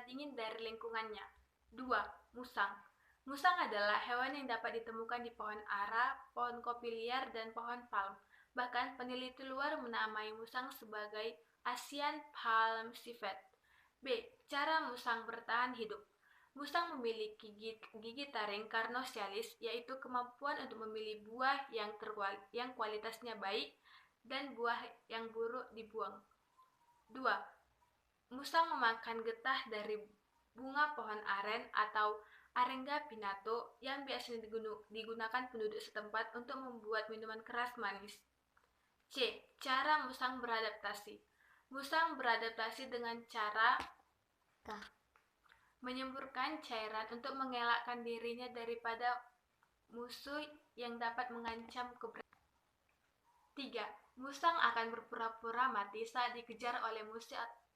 dingin dari lingkungannya. 2. Musang. Musang adalah hewan yang dapat ditemukan di pohon ara, pohon kopi liar, dan pohon palm. Bahkan peneliti luar menamai musang sebagai Asian palm civet. B. Cara musang bertahan hidup. Musang memiliki gigi taring karnosialis, yaitu kemampuan untuk memilih buah yang kualitasnya baik dan buah yang buruk dibuang. 2. Musang memakan getah dari bunga pohon aren atau Arenga pinnata yang biasanya digunakan penduduk setempat untuk membuat minuman keras manis. C. Cara musang beradaptasi. Musang beradaptasi dengan cara menyemburkan cairan untuk mengelakkan dirinya daripada musuh yang dapat mengancam keberadaannya. 3. Musang akan berpura-pura mati saat dikejar oleh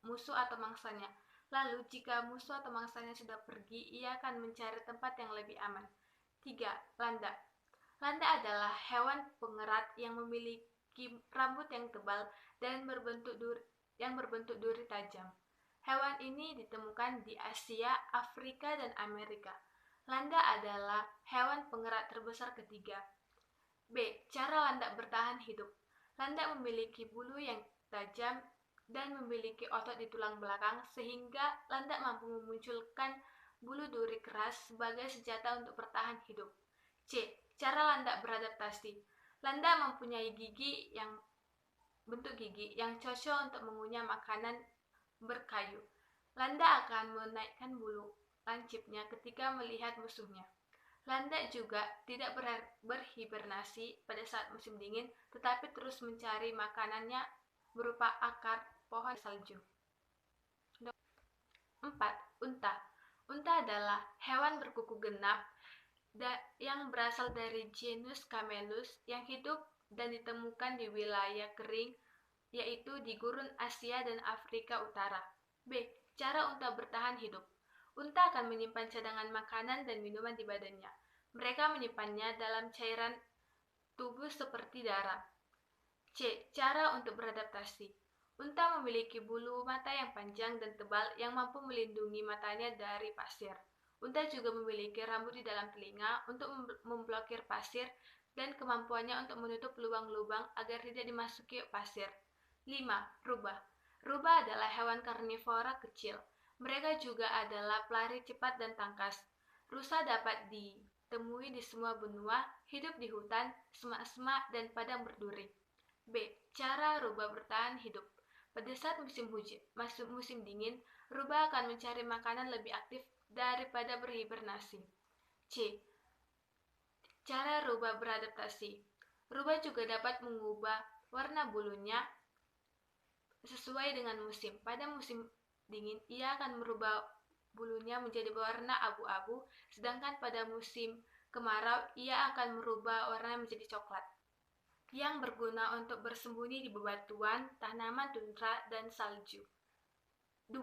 musuh atau mangsanya. Lalu, jika musuh atau mangsanya sudah pergi, ia akan mencari tempat yang lebih aman. 3. Landak. Landak adalah hewan pengerat yang memiliki rambut yang tebal dan berbentuk duri tajam. Hewan ini ditemukan di Asia, Afrika, dan Amerika. Landak adalah hewan pengerat terbesar ketiga. B. Cara landak bertahan hidup. Landak memiliki bulu yang tajam dan memiliki otot di tulang belakang sehingga landak mampu memunculkan bulu duri keras sebagai senjata untuk bertahan hidup. C. Cara landak beradaptasi. Landak mempunyai bentuk gigi yang cocok untuk mengunyah makanan berkayu. Landak akan menaikkan bulu lancipnya ketika melihat musuhnya. Landak juga tidak berhibernasi pada saat musim dingin, tetapi terus mencari makanannya berupa akar pohon salju. 4. Unta. Unta adalah hewan berkuku genap yang berasal dari genus Camelus yang hidup dan ditemukan di wilayah kering, yaitu di gurun Asia dan Afrika Utara. B. Cara unta bertahan hidup. Unta akan menyimpan cadangan makanan dan minuman di badannya. Mereka menyimpannya dalam cairan tubuh seperti darah. C. Cara untuk beradaptasi. Unta memiliki bulu mata yang panjang dan tebal yang mampu melindungi matanya dari pasir. Unta juga memiliki rambut di dalam telinga untuk memblokir pasir dan kemampuannya untuk menutup lubang-lubang agar tidak dimasuki pasir. 5. Rubah. Rubah adalah hewan karnivora kecil. Mereka juga adalah pelari cepat dan tangkas. Rusa dapat ditemui di semua benua, hidup di hutan, semak-semak, dan padang berduri. B. Cara rubah bertahan hidup. Pada saat musim dingin, rubah akan mencari makanan lebih aktif daripada berhibernasi. C. Cara rubah beradaptasi. Rubah juga dapat mengubah warna bulunya sesuai dengan musim. Pada musim dingin, ia akan merubah bulunya menjadi berwarna abu-abu, sedangkan pada musim kemarau, ia akan merubah warna menjadi coklat, yang berguna untuk bersembunyi di bebatuan, tanaman tundra, dan salju. 2.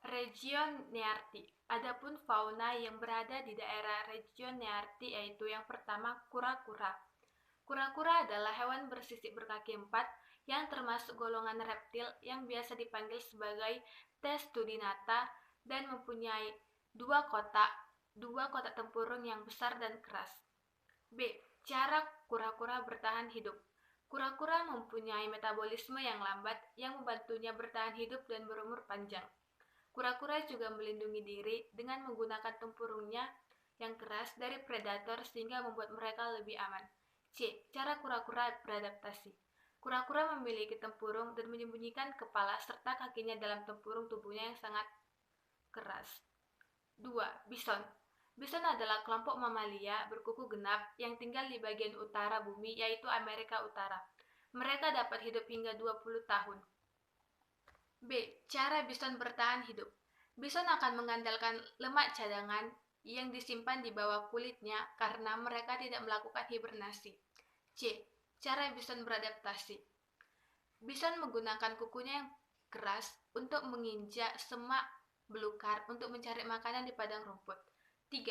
Region Nearti. Adapun fauna yang berada di daerah region Nearti yaitu yang pertama, kura-kura. Kura-kura adalah hewan bersisik berkaki 4 yang termasuk golongan reptil yang biasa dipanggil sebagai Testudinata dan mempunyai dua kotak tempurung yang besar dan keras. B. Cara kura-kura bertahan hidup. Kura-kura mempunyai metabolisme yang lambat yang membantunya bertahan hidup dan berumur panjang. Kura-kura juga melindungi diri dengan menggunakan tempurungnya yang keras dari predator sehingga membuat mereka lebih aman. C. Cara kura-kura beradaptasi. Kura-kura memiliki tempurung dan menyembunyikan kepala serta kakinya dalam tempurung tubuhnya yang sangat keras. 2. Bison. Bison adalah kelompok mamalia berkuku genap yang tinggal di bagian utara bumi, yaitu Amerika Utara. Mereka dapat hidup hingga 20 tahun. B. Cara bison bertahan hidup. Bison akan mengandalkan lemak cadangan yang disimpan di bawah kulitnya karena mereka tidak melakukan hibernasi. C. Cara bison beradaptasi. Bison menggunakan kukunya yang keras untuk menginjak semak belukar untuk mencari makanan di padang rumput. 3.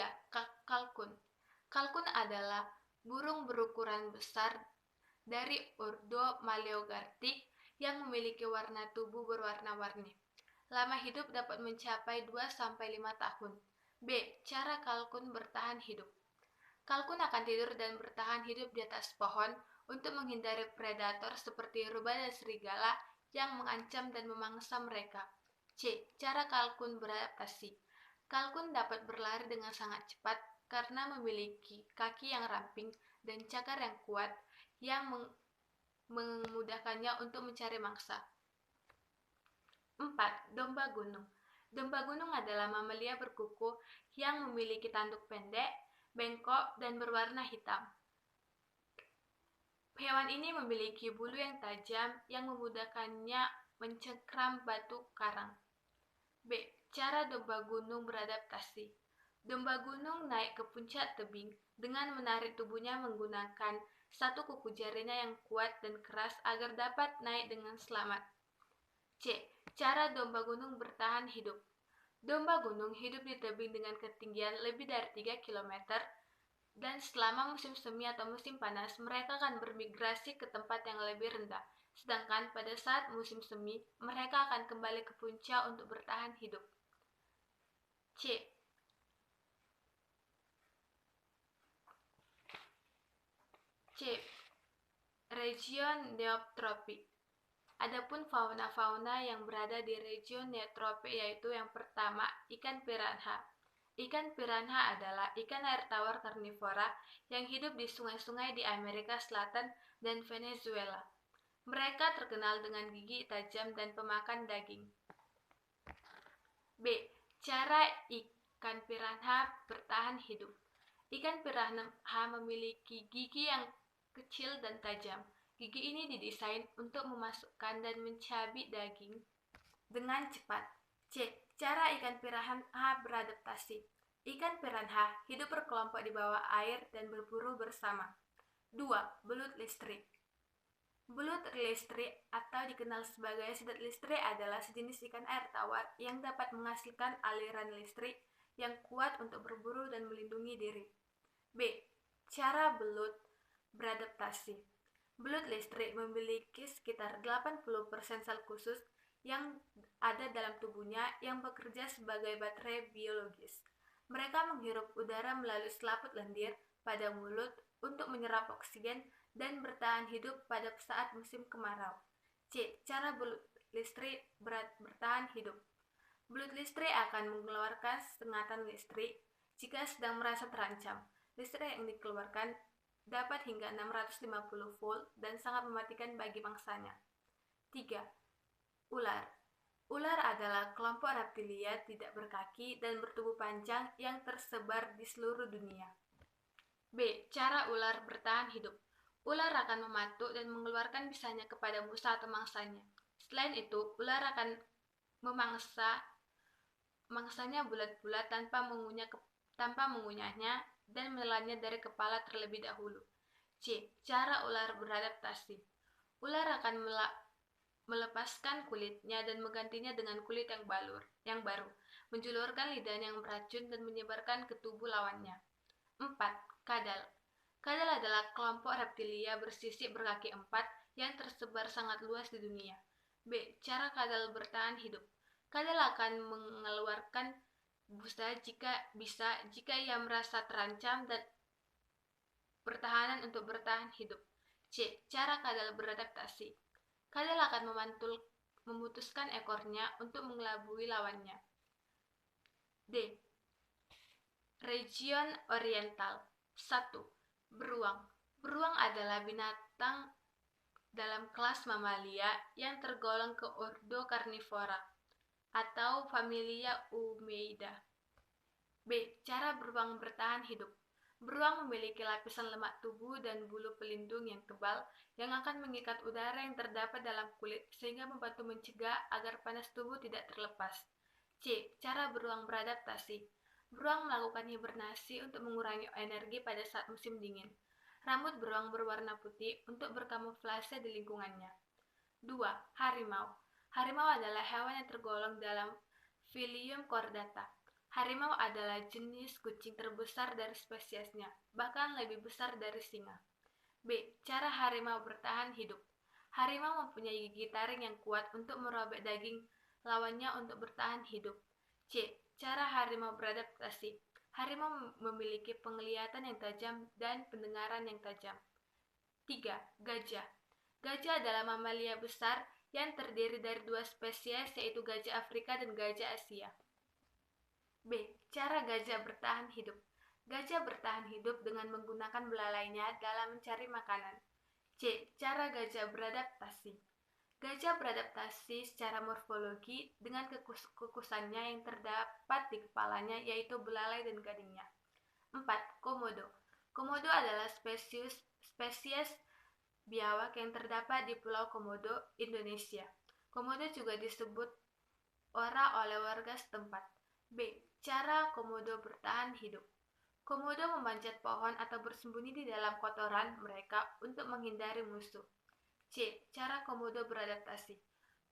Kalkun. Kalkun adalah burung berukuran besar dari ordo Maleogartic yang memiliki warna tubuh berwarna-warni. Lama hidup dapat mencapai 2-5 tahun. B. Cara kalkun bertahan hidup. Kalkun akan tidur dan bertahan hidup di atas pohon untuk menghindari predator seperti rubah dan serigala yang mengancam dan memangsa mereka. C. Cara kalkun beradaptasi. Kalkun dapat berlari dengan sangat cepat karena memiliki kaki yang ramping dan cakar yang kuat yang memudahkannya untuk mencari mangsa. 4. Domba gunung. Domba gunung adalah mamalia berkuku yang memiliki tanduk pendek, bengkok, dan berwarna hitam. Hewan ini memiliki bulu yang tajam yang memudahkannya mencengkram batu karang. B. Cara domba gunung beradaptasi. Domba gunung naik ke puncak tebing dengan menarik tubuhnya menggunakan satu kuku jarinya yang kuat dan keras agar dapat naik dengan selamat. C. Cara domba gunung bertahan hidup. Domba gunung hidup di tebing dengan ketinggian lebih dari 3 km dan selama musim semi atau musim panas mereka akan bermigrasi ke tempat yang lebih rendah. Sedangkan pada saat musim semi, mereka akan kembali ke puncak untuk bertahan hidup. C. Region neotropik. Adapun fauna-fauna yang berada di region neotropik yaitu yang pertama, ikan piranha. Ikan piranha adalah ikan air tawar karnivora yang hidup di sungai-sungai di Amerika Selatan dan Venezuela. Mereka terkenal dengan gigi tajam dan pemakan daging. B. Cara ikan piranha bertahan hidup. Ikan piranha memiliki gigi yang kecil dan tajam. Gigi ini didesain untuk memasukkan dan mencabik daging dengan cepat. C. Cara ikan piranha beradaptasi. Ikan piranha hidup berkelompok di bawah air dan berburu bersama. 2. Belut listrik. Belut listrik atau dikenal sebagai sidat listrik adalah sejenis ikan air tawar yang dapat menghasilkan aliran listrik yang kuat untuk berburu dan melindungi diri. B. Cara belut beradaptasi. Belut listrik memiliki sekitar 80% sel khusus yang ada dalam tubuhnya yang bekerja sebagai baterai biologis. Mereka menghirup udara melalui selaput lendir pada mulut untuk menyerap oksigen dan bertahan hidup pada saat musim kemarau. C. Cara belut listrik bertahan hidup. Belut listrik akan mengeluarkan sengatan listrik jika sedang merasa terancam. Listrik yang dikeluarkan dapat hingga 650 volt dan sangat mematikan bagi mangsanya. 3. Ular. Ular adalah kelompok reptilia tidak berkaki dan bertubuh panjang yang tersebar di seluruh dunia. B. Cara ular bertahan hidup. Ular akan mematuk dan mengeluarkan bisanya kepada musuh atau mangsanya. Selain itu, ular akan memangsa mangsanya bulat-bulat tanpa mengunyahnya dan menelannya dari kepala terlebih dahulu. C. Cara ular beradaptasi. Ular akan melepaskan kulitnya dan menggantinya dengan kulit yang baru, menjulurkan lidahnya yang beracun dan menyebarkan ke tubuh lawannya. 4. Kadal. Kadal adalah kelompok reptilia bersisik berkaki 4 yang tersebar sangat luas di dunia. B. Cara kadal bertahan hidup. Kadal akan mengeluarkan busa jika ia merasa terancam dan pertahanan untuk bertahan hidup. C. Cara kadal beradaptasi. Kadal akan memutuskan ekornya untuk mengelabui lawannya. D. Region oriental. 1. Beruang. Beruang adalah binatang dalam kelas mamalia yang tergolong ke ordo Carnivora atau familia Eumeidae. B. Cara beruang bertahan hidup. Beruang memiliki lapisan lemak tubuh dan bulu pelindung yang tebal yang akan mengikat udara yang terdapat dalam kulit sehingga membantu mencegah agar panas tubuh tidak terlepas. C. Cara beruang beradaptasi. Beruang melakukan hibernasi untuk mengurangi energi pada saat musim dingin. Rambut beruang berwarna putih untuk berkamuflase di lingkungannya. 2. Harimau. Harimau adalah hewan yang tergolong dalam filium Chordata. Harimau adalah jenis kucing terbesar dari spesiesnya, bahkan lebih besar dari singa. B. Cara harimau bertahan hidup. Harimau mempunyai gigi taring yang kuat untuk merobek daging lawannya untuk bertahan hidup. C. Cara harimau beradaptasi. Harimau memiliki penglihatan yang tajam dan pendengaran yang tajam. 3. Gajah. Gajah adalah mamalia besar yang terdiri dari dua spesies, yaitu gajah Afrika dan gajah Asia. B. Cara gajah bertahan hidup. Gajah bertahan hidup dengan menggunakan belalainya dalam mencari makanan. C. Cara gajah beradaptasi. Gajah beradaptasi secara morfologi dengan kekusannya yang terdapat di kepalanya, yaitu belalai dan gadingnya. 4. Komodo. Komodo adalah spesies biawak yang terdapat di Pulau Komodo, Indonesia. Komodo juga disebut ora oleh warga setempat. B. Cara komodo bertahan hidup. Komodo memanjat pohon atau bersembunyi di dalam kotoran mereka untuk menghindari musuh. C. Cara komodo beradaptasi.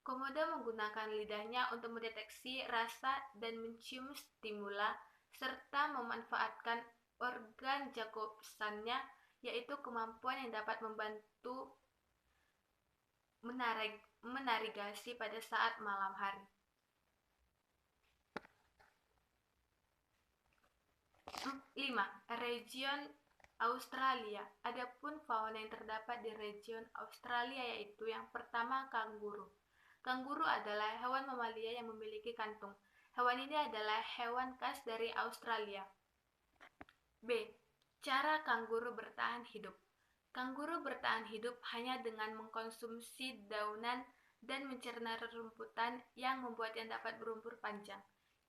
Komodo menggunakan lidahnya untuk mendeteksi rasa dan mencium stimula, serta memanfaatkan organ Jacobsonnya, yaitu kemampuan yang dapat membantu menavigasi pada saat malam hari. 5. Region Australia. Adapun fauna yang terdapat di region Australia yaitu yang pertama, kanguru. Kanguru adalah hewan mamalia yang memiliki kantung. Hewan ini adalah hewan khas dari Australia. B. Cara kanguru bertahan hidup. Kanguru bertahan hidup hanya dengan mengkonsumsi daunan dan mencerna rerumputan yang membuatnya dapat berumur panjang.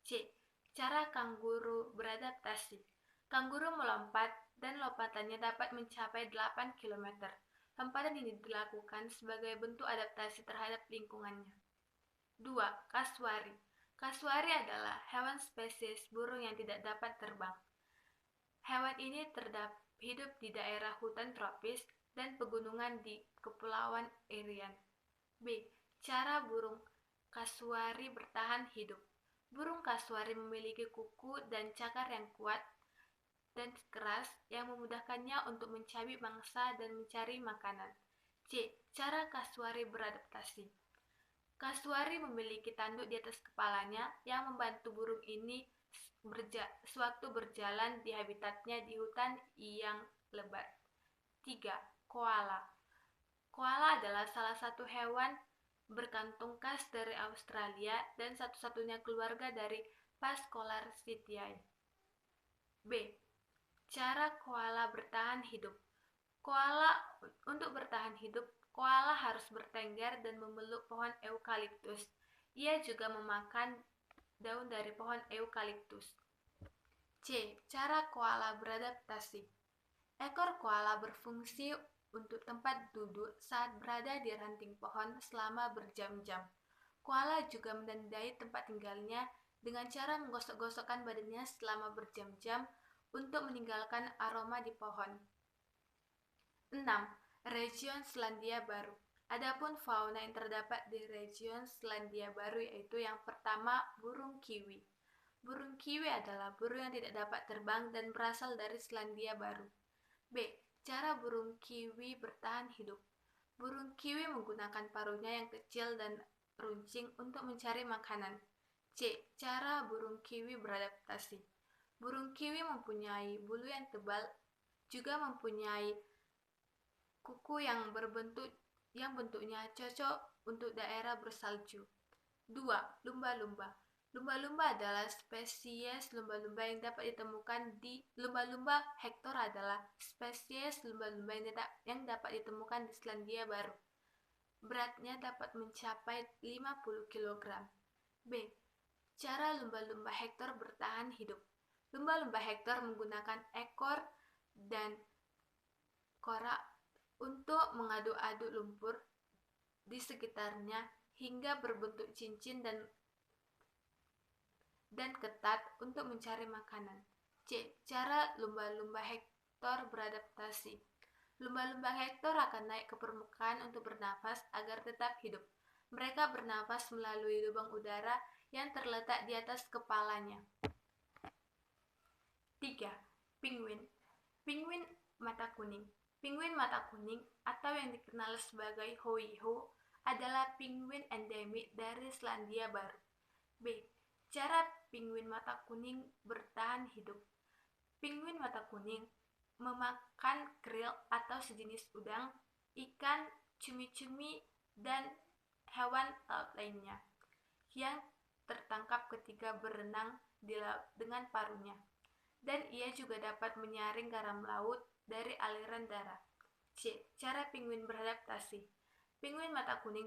C. Cara kanguru beradaptasi. Kanguru melompat dan lompatannya dapat mencapai 8 km. Lompatan ini dilakukan sebagai bentuk adaptasi terhadap lingkungannya. 2. Kasuari. Kasuari adalah hewan spesies burung yang tidak dapat terbang. Hewan ini hidup di daerah hutan tropis dan pegunungan di Kepulauan Irian. B. Cara burung kasuari bertahan hidup. Burung kasuari memiliki kuku dan cakar yang kuat dan keras yang memudahkannya untuk mencari mangsa dan mencari makanan. C. Cara kasuari beradaptasi. Kasuari memiliki tanduk di atas kepalanya yang membantu burung ini sewaktu berjalan di habitatnya di hutan yang lebat. 3. Koala. Koala adalah salah satu hewan berkantung khas dari Australia dan satu-satunya keluarga dari Phascolarctidae. B. Cara koala bertahan hidup. Untuk bertahan hidup, koala harus bertengger dan memeluk pohon eukaliptus. Ia juga memakan daun dari pohon eukaliptus. C. Cara koala beradaptasi. Ekor koala berfungsi untuk tempat duduk saat berada di ranting pohon selama berjam-jam. Koala juga menandai tempat tinggalnya dengan cara menggosok-gosokkan badannya selama berjam-jam untuk meninggalkan aroma di pohon. 6. Region Selandia Baru. Adapun fauna yang terdapat di region Selandia Baru yaitu yang pertama, burung kiwi. Burung kiwi adalah burung yang tidak dapat terbang dan berasal dari Selandia Baru. B. Cara burung kiwi bertahan hidup. Burung kiwi menggunakan paruhnya yang kecil dan runcing untuk mencari makanan. C. Cara burung kiwi beradaptasi. Burung kiwi mempunyai bulu yang tebal, juga mempunyai kuku yang bentuknya cocok untuk daerah bersalju. 2. Lumba-lumba. Lumba-lumba adalah spesies lumba-lumba yang dapat ditemukan di lumba-lumba Hector adalah spesies lumba-lumba yang dapat ditemukan di Selandia Baru. Beratnya dapat mencapai 50 kg. B. Cara lumba-lumba Hector bertahan hidup. Lumba-lumba Hector menggunakan ekor dan korak untuk mengaduk-aduk lumpur di sekitarnya hingga berbentuk cincin dan ketat untuk mencari makanan. C. Cara lumba-lumba Hector beradaptasi. Lumba-lumba Hector akan naik ke permukaan untuk bernafas agar tetap hidup. Mereka bernafas melalui lubang udara yang terletak di atas kepalanya. 3. Penguin. Penguin mata kuning. Penguin mata kuning atau yang dikenal sebagai hoiho adalah penguin endemik dari Selandia Baru. B. Cara penguin mata kuning bertahan hidup. Penguin mata kuning memakan krill atau sejenis udang, ikan, cumi-cumi, dan hewan laut lainnya yang tertangkap ketika berenang di laut dengan paruhnya. Dan ia juga dapat menyaring garam laut dari aliran darah. C. Cara penguin beradaptasi. Penguin mata kuning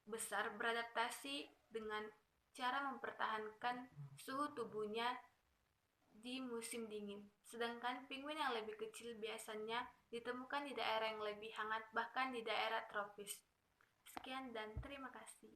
besar beradaptasi dengan cara mempertahankan suhu tubuhnya di musim dingin, sedangkan penguin yang lebih kecil biasanya ditemukan di daerah yang lebih hangat, bahkan di daerah tropis. Sekian dan terima kasih.